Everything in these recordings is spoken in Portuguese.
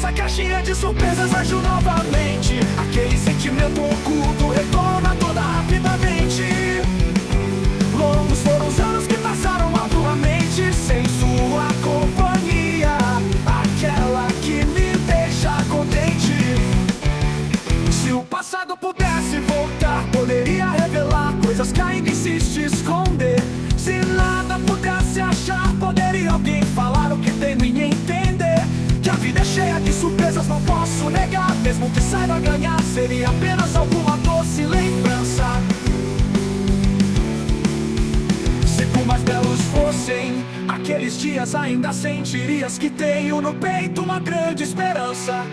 Nossa caixinha de surpresas agiu novamente. Aquele sentimento oculto retorna toda rapidamente. Longos foram os anos que passaram à tua mente sem sua companhia, aquela que me deixa contente. Se o passado pudesse voltar, poderia revelar coisas que ainda insiste esconder. Se nada pudesse achar, poderia alguém falar o que tenho em entender. Que a vida é cheia de surpresas, não posso negar. Mesmo que saiba ganhar, seria apenas alguma doce lembrança. Se por mais belos fossem aqueles dias, ainda sentirias que tenho no peito uma grande esperança.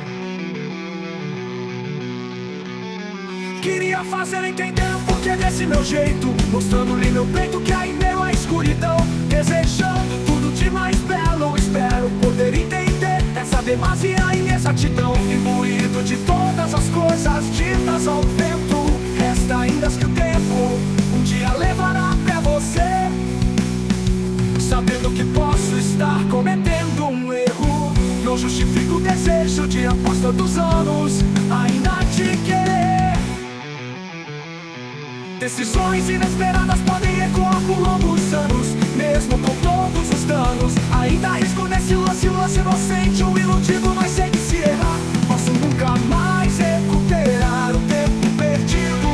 Queria fazer entender o porquê desse meu jeito, mostrando-lhe meu peito que há em meio à escuridão. Desejando tudo de mais belo, espero poder entender essa demasia e inexatidão. Imbuído de todas as coisas ditas ao vento, resta ainda que o tempo um dia levará até você. Sabendo que posso estar cometendo um erro, não justifico o desejo de após tantos anos ainda te querer. Decisões inesperadas podem ecoar por longos anos, mesmo com todos os danos. Ainda arrisco nesse lance inocente, o iludido, mas sei que se errar, posso nunca mais recuperar o tempo perdido.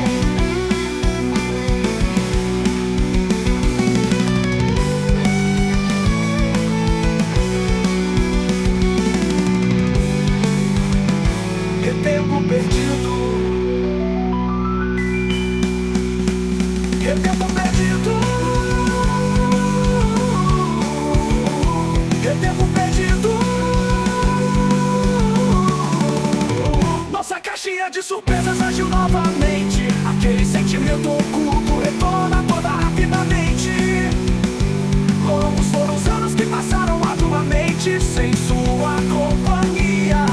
É tempo perdido. É tempo perdido. É tempo perdido. Nossa caixinha de surpresas agiu novamente. Aquele sentimento oculto retorna toda rapidamente. Longos foram os anos que passaram arduamente sem sua companhia,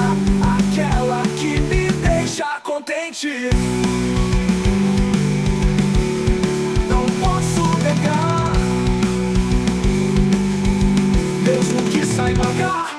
aquela que me deixa contente. Mesmo que saiba pagar.